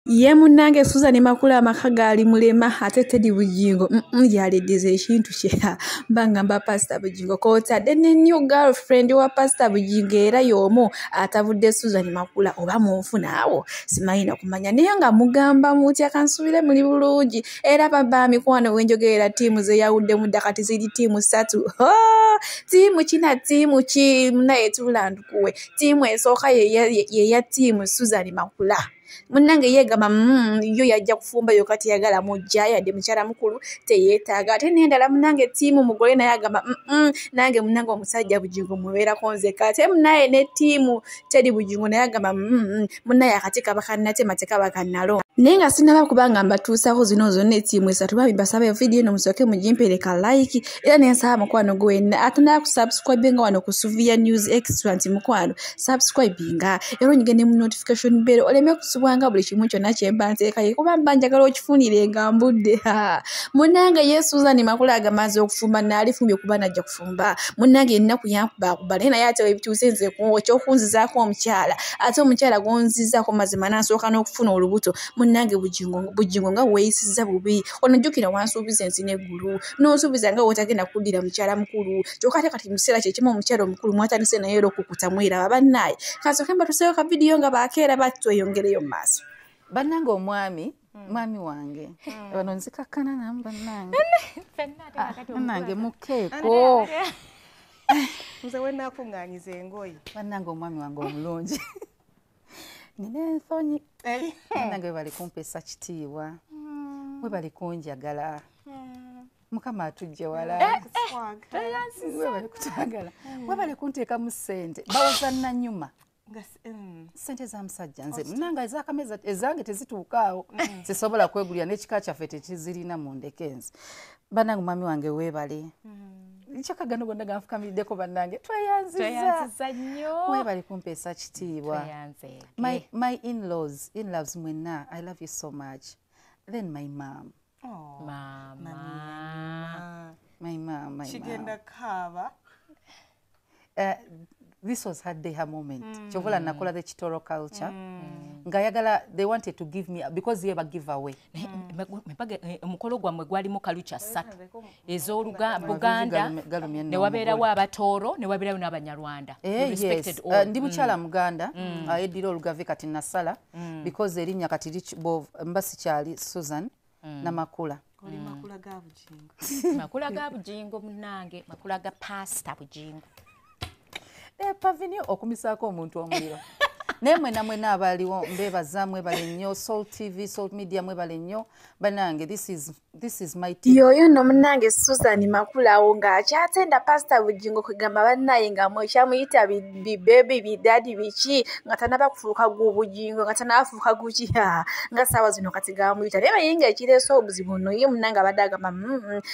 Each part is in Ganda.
Ye munange Suzan makula amakagali mulema ate Teddy Bujingo yaledeze ekintu kye bangamba Pastor Bujingo kotadde ne new girlfriend wa Pastor Bujingo era yomo atavudde Suzan makula oba munfunaawo simayina kumanya naye nga mugamba mutya kansubire muli bulungi era baba mikwano wenjogera timu ze yawudde mudakati ziri timu 3 timu kina timu ki naye tulandukuwe timu esooka ye ya timu Suzan makula munange yegama yo yajja kufumba yo kati yagala mujja yadde mukyala mukulu teyetaaga ate nendala munange timu mugole naye agamba nange munange omusajja Bujingo mubeera konze kate munaye ne timu Teddy Bujingo naye agamba munaye akati kabakannate mateka bakannalo nenga sinaba kubanga mbatuusaho zino zonna timu esatu babi basaba video eno musoke mujimpereka like era nensaba mukwano gwenna atuna ku subscribe nga wano ku Suvia News Extra nti mukwano subscribe nga era onyigene mu notification bell oleme kusubwanga buli kimu kyonna kyemba nteeka ye kuba mba njagala okifunire nga mbudde munange ye Suzan makula agamaze okufumba nalifumbye kuba najja kufumba munange ennaku yankuba kubale naye ate ebituuse nze ekyokunzizaako omukyala ate omukyala gonzizaako mazima nansooka n'okufuna olubuto munange Bujingo nga weeyisiza bubi onajjukira wansuubiza ensi n'eggulu n'osuubiza nga wotagenda kuddira mukyala mukulu kyokka ate kati mukiseera kye kimu omukyala omukulu mwatandise naye era okukuta mwiraba bannaye kansooke mbatuseeyo ka vidiyo nga bakeera batweyongereyo mu maaso bannange omwami mwami wange bano nzikakkana namu bannange bannange mukeeko nze wenakuŋŋaanyiza engoye bannange omwami wange omulungi nina ensonyi bannange we bali kumpeesa kitiibwa we bali kunjagala mukama atujje wala we bali kutwagala we bali kunteekamu ssente bawoza nnanyuma sente za musajja nze munanga ezakameza ezange tezituukaawo sisobola kwegulira n'ekika kyaffe tekizirina mu ndekenzi bannange mwami wange weebale kyakagano gonna ganfukamiddeko bannange tweyanziza nnyo weebale kumpeesa kitiibwa my in-laws mwenna I love you so much then my mom my mom kigenda kaaba this was her day, her moment. Chovola nakola the Chitoro culture. Ngayagala, they wanted to give me because they have a giveaway. Mukolo gwamwe gwalimu kalucha satu. Ezoluga Buganda ne wabeera wa abatoro ne wabeera n'abanyarwanda. Yes. Ndi mukyala Muganda eddira olugave kati nasala because erinnya kati lichbo mbasi kyali Suzan na makula. Makula ga Bujingo. Makula ga Bujingo munange, makula ga Pastor Bujingo. Pavinio okumisaako omuntu omuliro nemwe namwe n'abaliwo mbebaza mwebale nnyo Soul TV Soul Media mwebale nnyo banange this is my team yoyo no munange Suzan makulawo ng'akyatenda Pastor Bujingo kugamba bannaye nga mwekya bibebi bidadi biki nga tanaba kufuuka Bujingo nga tanafuuka guki nga saawa zino kati gamuyita naye bayinga ekireeso obuzibu nno ye munange abadde agamba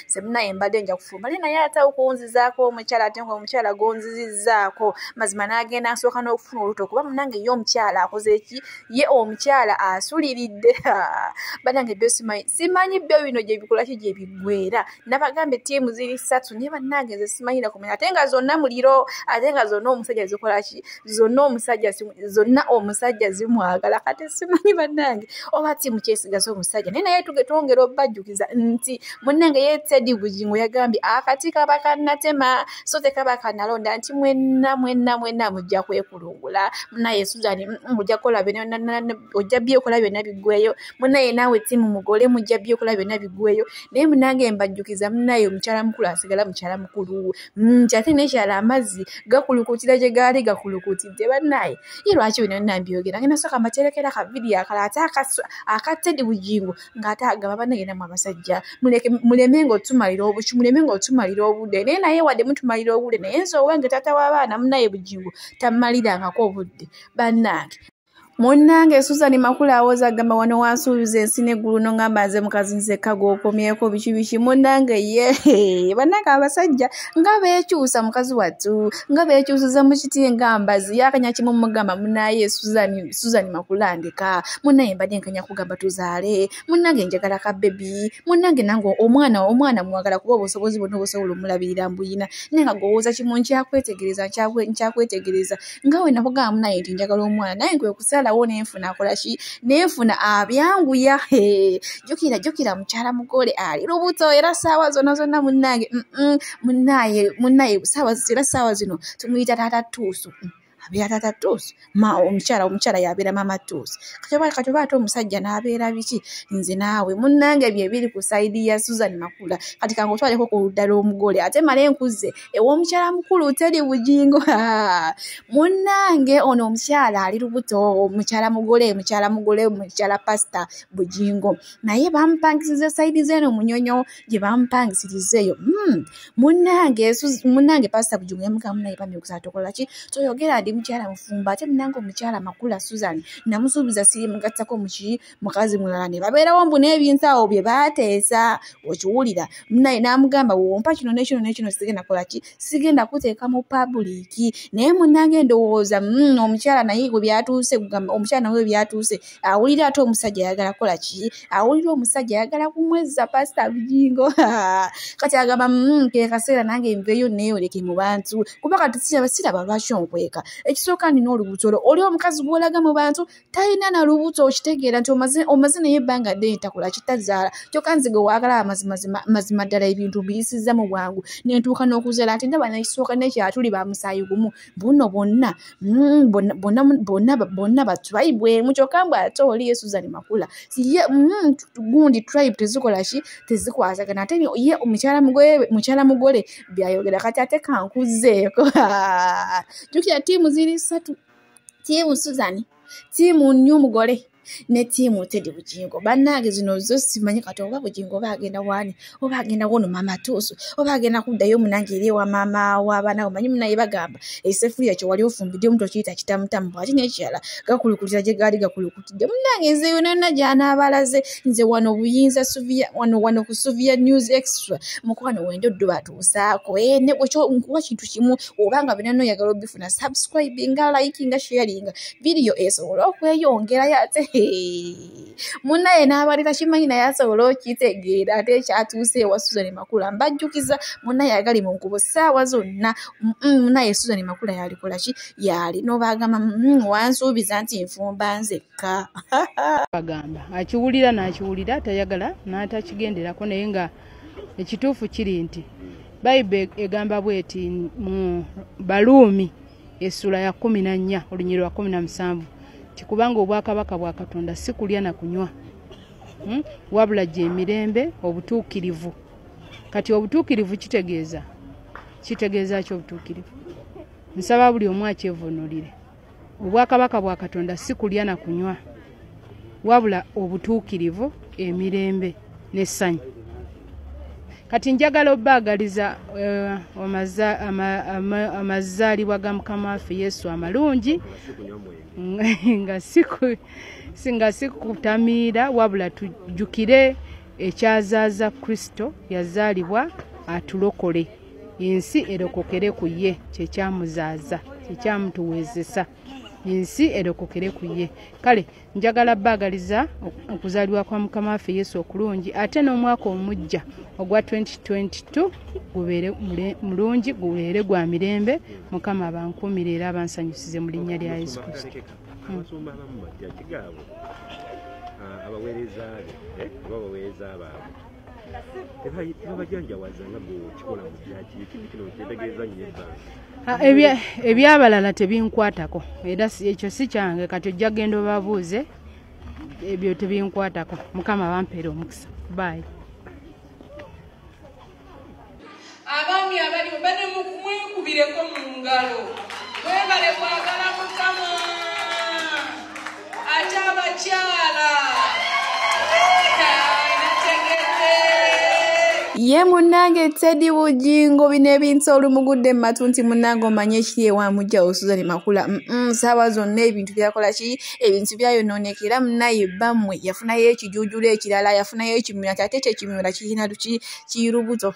se munnaye mbadde nja kufumba naye ate okunzizaako omukyala ate omukyala gonzizizaako mazima n'agenda asooka n'okufuna oluto kuba munange ye omukyala akoze eki ye omukyala asuliridde banange byo simanyi byo bino gye bikola ki gye bigwera nabagambe tiimu ziri 3 ne bannange nze simanyira kumenya ate nga zonna muliro ate nga zonna omusajja zikola ki zonna omusajja zimwagala kati simanyi bannange oba tiimu kyesigaza omusajja naye twongera obajjukiza nti munnange ye Teddy Bujingo yagambye akati kaba kannatema so tekaba kannalonda nti mwenna mujja kwekulungula munaye Suzan mujja kola ojja byokola byonna biggweyo munaye naawe tiimu mugole mujja byokola byonna biggweyo naye munange mbajjukiza munaye omukyala mukulu asigala mukyala mukulu ate nekyala amazzi gakulukutira gye gaali gakulukutidde bannaye ye lwaki bino nambiyogera ngenda soka mbaterekera ka vidiyo akala ate aka Teddy Bujingo ng'ate agamba bannaye namwe abasajja muleme ng'otumalira obudde naye naye wadde mutumalira obudde naye nze owange taata w'abaana munaye Bujingo tammalirangako obudde bannange munnange Suzan makula awoza agamba wano wansuubiza ensi n'eggulu no ngamba nze mukazi nze kagokomyeko biki munnange ye bannange abasajja nga beekyusa mukazi wattu nga beekyusiza mu kiti ngambazi yakanya kimu mugamba munaye Suzan makula ndeka munnaye mbadde nkanya kugamba tuzaale munnange njagala ka bebi munnange nange omwana mwagala kuba obusobozi bonna obusobola omulabirira mbuyina naye nga gowooza kimu nkyakwetegereza nga we nakugamba munaye nti njagala omwana naye nkwe kusala omukyala wo nenfuna akolaki nenfuna abyanguya jukira mukyala mugole ali lubuto era saawa zonna munnange munnaye saawa zino tumuyita taata tuusu abeera taata tuusu omukyala yabeera mama tuusu kati oba ate omusajja n'abeera biki nze naawe munnange bye biri ku sayidi ya Suzan Makula kati kange otwaleko ku ludda lw'omugole ate male nkuze ew'omukyala mukulu Teddy Bujingo munnange ono omukyala ali lubuto omukyala mugole omukyala Pastor Bujingo naye bamupangisiza sayidi zeno munyonyo gye bamupangisirizeeyo munnange Pastor Bujingo yamugamu naye bamyekusa tokola ki toyogera ndi mukyala mufumba ate munange omukyala Makula Suzan namusuubiza siri mugattako mukazi mulala ne babeerawo mbu n'ebintu awo bye baateesa okiwulira naye n'amugamba wompa kino n'ekino sigenda kola ki sigenda kuteeka mu public naye munange ndowooza omukyala naye gwe byatuuse omukyala nawe byatuuse awulira ate omusajja ayagala kola ki awulira omusajja ayagala kumwezza Pastor Bujingo kati agamba ke kaseera nange nveeyo neeyoleke mu bantu kuba kati siraba lwaki onkweka ekisooka nina olubuto oli omukazi gw'olaga mu bantu talina na lubuto okitegeera nti omaze naye ebbanga ddene takola kitazaala kyokka nze gwe waagala mazima ddala ebintu biyisiza mu bwangu nentuuka n'okuzaala ati ndaba nekisooka nekyatuli ba musaayi gumu buno bonna batribe kyokka mbw ate oli ye Suzan Makula gundi tribe tezikola ki tezikwasagana ate ye mukyala mugole byayogera kati ate kankuzeeko jukira tiimu ziri 3 tiimu Suzan tiimu nnyo mugole ne tiimu Teddy Bujingo bannange zino zo simanyi kati oba Bujingo bagenda wani oba agenda wono mama tuusu oba agenda kuddayo munange eri ewa maama w'abaana omanyi munaye bagamba esefuriya kye wali ofumbidde omuntu okiyita kitamutamu ate n'ekirala gakulukulira gye gaali gakulukutidde munnange nze yonna gy'anaabalaze nze wano buyinza suvia wano ku Suvia News Extra mukwano wendo ddu batuusaako ne nkuwa kintu kimu obanga binano oyagala obifuna subscribinga likinga sharinga video esobola okweyongerayo ate munnaye n'abalira kimanyi naye asobola okitegeera ate ekyatuuse ewa Suzan Makula mbajjukiza munnaye agali mu nkubo ssaawa zonna munnaye Suzan Makula yalikola ki yali n'obagamba wansuubiza nti nfumba nzekka bagamba akiwulira n'akiwulira tayagala n'atakigenderako naye nga ekituufu kiri nti Bayibuli egamba bweti mu Baluumi essula ya 14 olunyiri lwa 17 kikubanga obwakabaka bwa Katonda si kulya na kunywa wabula gye emirembe obutuukirivu kati obutuukirivu kitegeeza kyo obutuukirivu nsaba buli omu akyevunulire obwakabaka bwa Katonda si kulya na kunywa wabula obutuukirivu emirembe n'essanyu kati njagala obbaagaliza amazaalibwa ga Mukama waffe Yesu amalungi nga sikutamiira wabula tujjukire ekyazaaza Kristo yazaalibwa atulokole ensi erokokere ku ye kyekyamuzaaza kyekyamutuweezesa ensi erokokere ku ye kale njagala baagaliza okuzaalibwa kwa Mukama waffe Yesu okulungi ate n'omwaka omujja ogwa 2022 gubeere mulungi gubeere gwa mirembe Mukama abankuumire era abansanyusize mu linnya lya Yesu Kristo ebyabalala tebinkwatako era ekyo si kyange kati ojja genda obabuuze ebyo tebinkwatako Mukama bampeera omukisa bye abaami abali bane mwekubireko mu ngalo webale kwagala Mukama ate abakyala ye munnange Teddy Bujingo bino ebintu olumugudde mu matu nti munnange omanye ekiri ewamujjawo Suzan Makula ssaawa zonna ebintu byakola ki ebintu byayonoonekera munnaye bammwe yafunayo ekijuujulo ekirala yafunayo ekimira ate kyekimira kirina kirubuto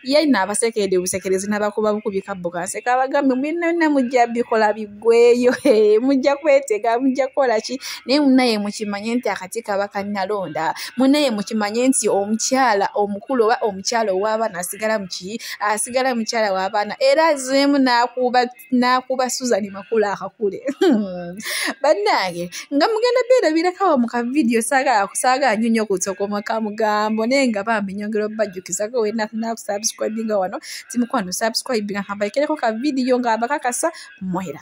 ye naabasekeredde busekerezi n'abakuba bukubi kabbo kanseka abagambe mwenna mujja bikola biggweyo mujja kwetega mujja kukola ki naye munnaye mukimanye nti akati kaba kannalonda munnaye mukimanye nti omukyala omukulu oba mukyala ow'abaana asigala mukyala w'abaana era zemu n'akuba Suzan makula akakule. Bannange nga mugenda beerabirako mu kavidiyo saagala nnyo okutsokoma kamugambo naye nga bambi nyongera obbajjukizako we nakusubscribinga wano timukwano subscribinga kambayikereko kavidiyo nga abakakasa mwera.